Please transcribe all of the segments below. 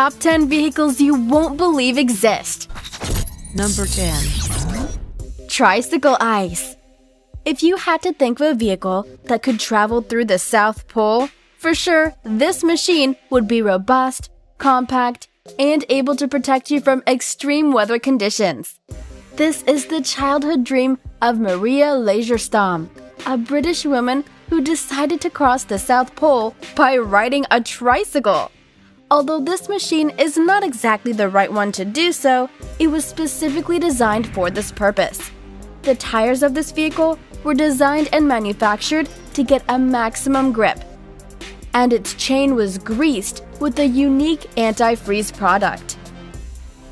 Top 10 vehicles you won't believe exist. Number 10. Tricycle ice. If you had to think of a vehicle that could travel through the South Pole, for sure, this machine would be robust, compact, and able to protect you from extreme weather conditions. This is the childhood dream of Maria Lagerstam, a British woman who decided to cross the South Pole by riding a tricycle. Although this machine is not exactly the right one to do so, it was specifically designed for this purpose. The tires of this vehicle were designed and manufactured to get a maximum grip, and its chain was greased with a unique anti-freeze product.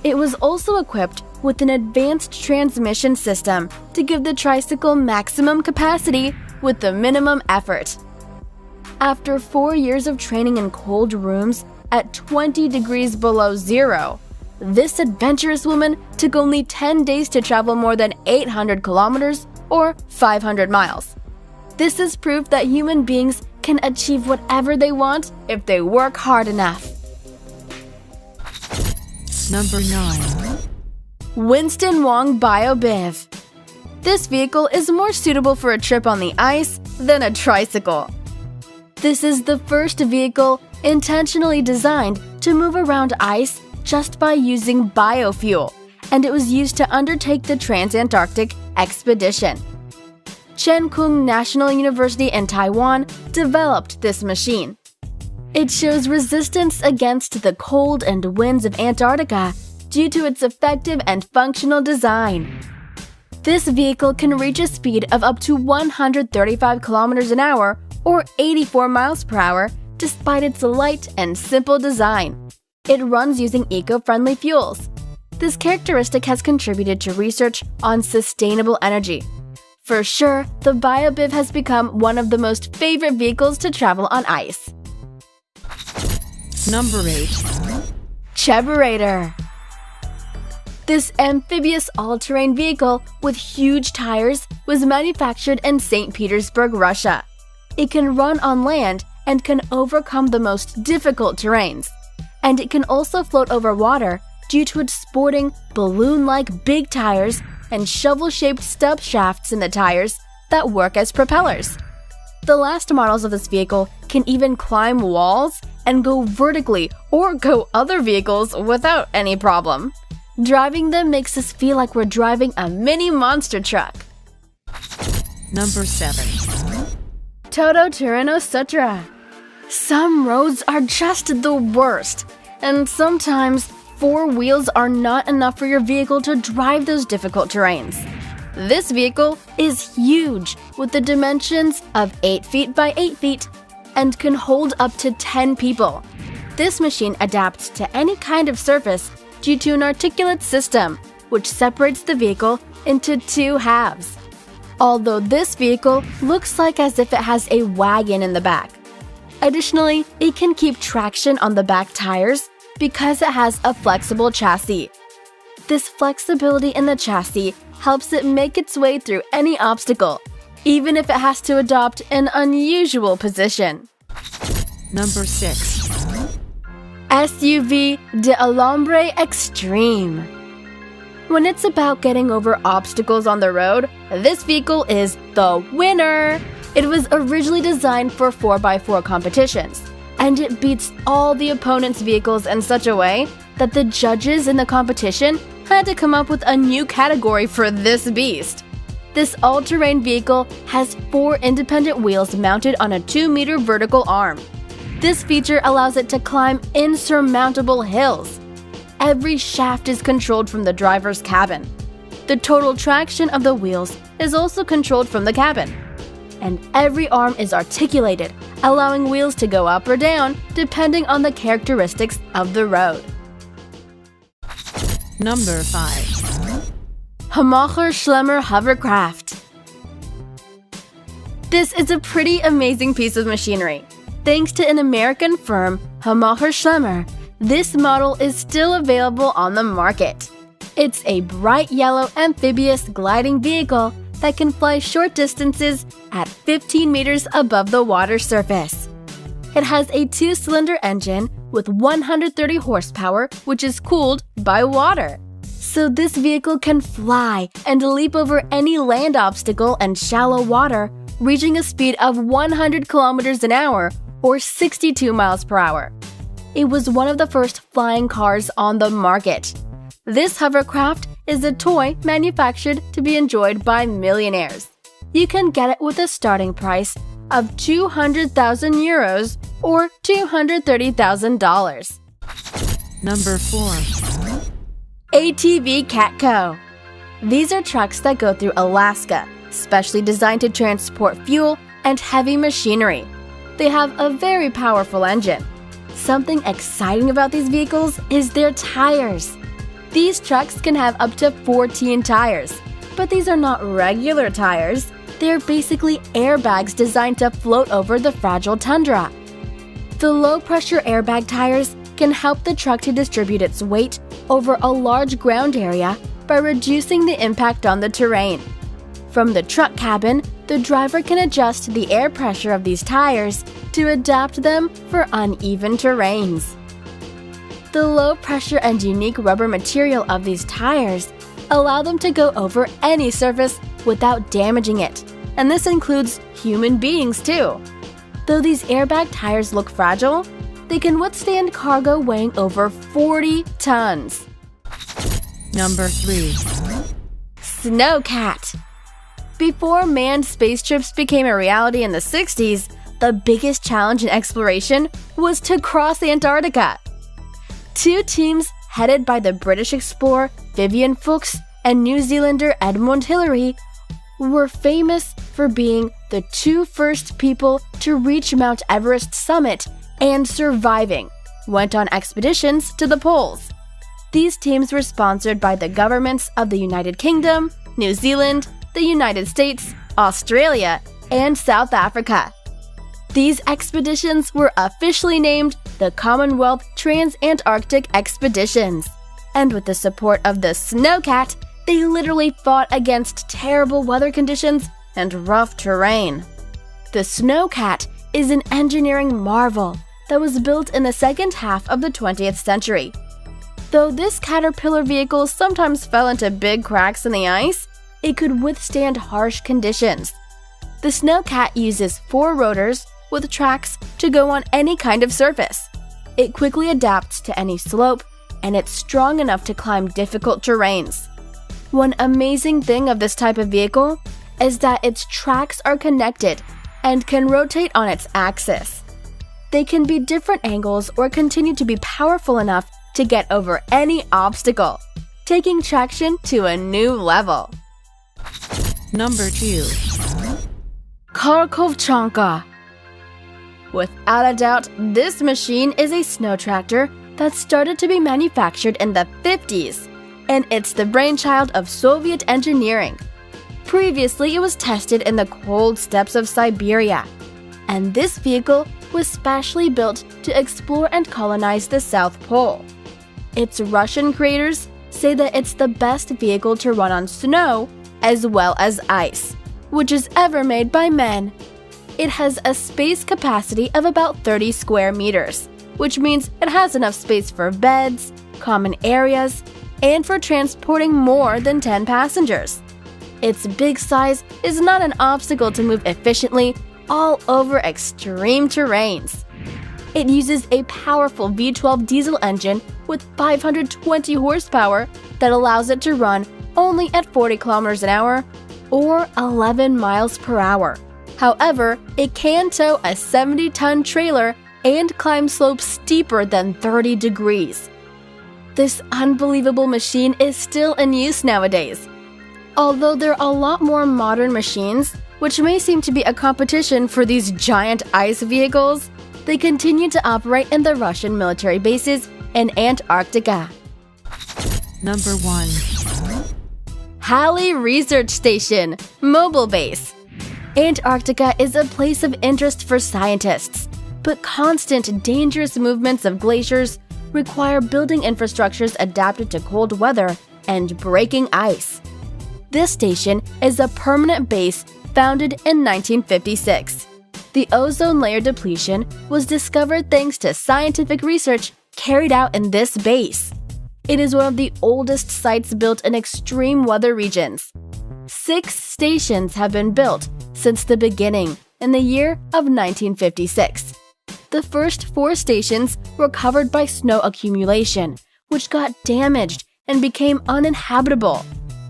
It was also equipped with an advanced transmission system to give the tricycle maximum capacity with the minimum effort. After 4 years of training in cold rooms at 20 degrees below zero, this adventurous woman took only 10 days to travel more than 800 kilometers or 500 miles. This is proof that human beings can achieve whatever they want if they work hard enough. Number 9. Winston Wong BioBiv. This vehicle is more suitable for a trip on the ice than a tricycle. This is the first vehicle intentionally designed to move around ice just by using biofuel, and it was used to undertake the Trans-Antarctic Expedition. Chen Kung National University in Taiwan developed this machine. It shows resistance against the cold and winds of Antarctica due to its effective and functional design. This vehicle can reach a speed of up to 135 kilometers an hour or 84 miles per hour despite its light and simple design. It runs using eco-friendly fuels. This characteristic has contributed to research on sustainable energy. For sure, the BioBiv has become one of the most favorite vehicles to travel on ice. Number 8. Chevrolet. This amphibious all-terrain vehicle with huge tires was manufactured in St. Petersburg, Russia. It can run on land and can overcome the most difficult terrains. And it can also float over water due to its sporting, balloon-like big tires and shovel-shaped stub shafts in the tires that work as propellers. The last models of this vehicle can even climb walls and go vertically or go other vehicles without any problem. Driving them makes us feel like we're driving a mini monster truck. Number 7. Toto Tirreno Sutra. Some roads are just the worst, and sometimes 4 wheels are not enough for your vehicle to drive those difficult terrains. This vehicle is huge, with the dimensions of 8 feet by 8 feet, and can hold up to 10 people. This machine adapts to any kind of surface due to an articulate system, which separates the vehicle into 2 halves. Although this vehicle looks like as if it has a wagon in the back. Additionally, it can keep traction on the back tires because it has a flexible chassis. This flexibility in the chassis helps it make its way through any obstacle, even if it has to adopt an unusual position. Number 6. SUV de Alambre Extreme. When it's about getting over obstacles on the road, this vehicle is the winner! It was originally designed for 4x4 competitions, and it beats all the opponents' vehicles in such a way that the judges in the competition had to come up with a new category for this beast. This all-terrain vehicle has 4 independent wheels mounted on a 2-meter vertical arm. This feature allows it to climb insurmountable hills. Every shaft is controlled from the driver's cabin. The total traction of the wheels is also controlled from the cabin. And every arm is articulated, allowing wheels to go up or down depending on the characteristics of the road. Number 5. Hamacher Schlemmer Hovercraft. This is a pretty amazing piece of machinery. Thanks to an American firm, Hamacher Schlemmer, this model is still available on the market. It's a bright yellow amphibious gliding vehicle that can fly short distances at 15 meters above the water surface. It has a 2-cylinder engine with 130 horsepower, which is cooled by water. So this vehicle can fly and leap over any land obstacle and shallow water, reaching a speed of 100 kilometers an hour or 62 miles per hour. It was one of the first flying cars on the market. This hovercraft is a toy manufactured to be enjoyed by millionaires. You can get it with a starting price of 200,000 euros or $230,000. Number 4. ATV Catco. These are trucks that go through Alaska, specially designed to transport fuel and heavy machinery. They have a very powerful engine. Something exciting about these vehicles is their tires. These trucks can have up to 14 tires, but these are not regular tires. They're basically airbags designed to float over the fragile tundra. The low-pressure airbag tires can help the truck to distribute its weight over a large ground area by reducing the impact on the terrain. From the truck cabin, the driver can adjust the air pressure of these tires to adapt them for uneven terrains. The low pressure and unique rubber material of these tires allow them to go over any surface without damaging it, and this includes human beings too. Though these airbag tires look fragile, they can withstand cargo weighing over 40 tons. Number 3. Snowcat. Before manned space trips became a reality in the 60s, the biggest challenge in exploration was to cross Antarctica. 2 teams headed by the British explorer Vivian Fuchs and New Zealander Edmund Hillary were famous for being the 2 first people to reach Mount Everest summit and surviving, went on expeditions to the poles. These teams were sponsored by the governments of the United Kingdom, New Zealand, the United States, Australia, and South Africa. These expeditions were officially named the Commonwealth Trans-Antarctic Expeditions, and with the support of the Snowcat, they literally fought against terrible weather conditions and rough terrain. The Snowcat is an engineering marvel that was built in the second half of the 20th century. Though this caterpillar vehicle sometimes fell into big cracks in the ice, it could withstand harsh conditions. The Snowcat uses 4 rotors with tracks to go on any kind of surface. It quickly adapts to any slope, and it's strong enough to climb difficult terrains. One amazing thing of this type of vehicle is that its tracks are connected and can rotate on its axis. They can be different angles or continue to be powerful enough to get over any obstacle, taking traction to a new level. Number 2. Kharkovchanka. Without a doubt, this machine is a snow tractor that started to be manufactured in the 50s, and it's the brainchild of Soviet engineering. Previously, it was tested in the cold steppes of Siberia, and this vehicle was specially built to explore and colonize the South Pole. Its Russian creators say that it's the best vehicle to run on snow as well as ice, which is ever made by men. It has a space capacity of about 30 square meters, which means it has enough space for beds, common areas, and for transporting more than 10 passengers. Its big size is not an obstacle to move efficiently all over extreme terrains. It uses a powerful V12 diesel engine with 520 horsepower that allows it to run only at 40 kilometers an hour or 11 miles per hour. However, it can tow a 70-ton trailer and climb slopes steeper than 30 degrees. This unbelievable machine is still in use nowadays. Although there are a lot more modern machines, which may seem to be a competition for these giant ice vehicles, they continue to operate in the Russian military bases in Antarctica. Number 1. Halley Research Station, Mobile Base. Antarctica is a place of interest for scientists, but constant, dangerous movements of glaciers require building infrastructures adapted to cold weather and breaking ice. This station is a permanent base founded in 1956. The ozone layer depletion was discovered thanks to scientific research carried out in this base. It is one of the oldest sites built in extreme weather regions. 6 stations have been built since the beginning in the year of 1956. The first 4 stations were covered by snow accumulation, which got damaged and became uninhabitable.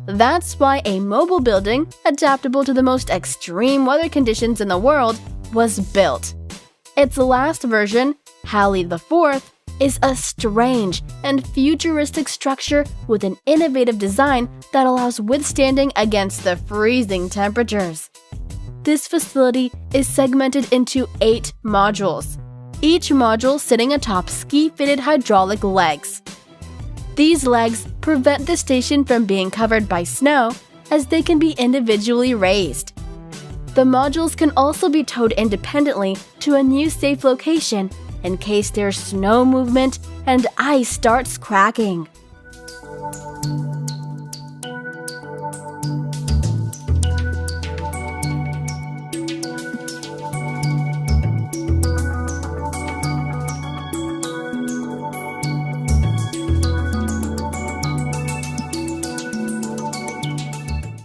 That's why a mobile building, adaptable to the most extreme weather conditions in the world, was built. Its last version, Halley IV, is a strange and futuristic structure with an innovative design that allows withstanding against the freezing temperatures. This facility is segmented into 8 modules, each module sitting atop ski-fitted hydraulic legs. These legs prevent the station from being covered by snow, as they can be individually raised. The modules can also be towed independently to a new safe location in case there's snow movement and ice starts cracking.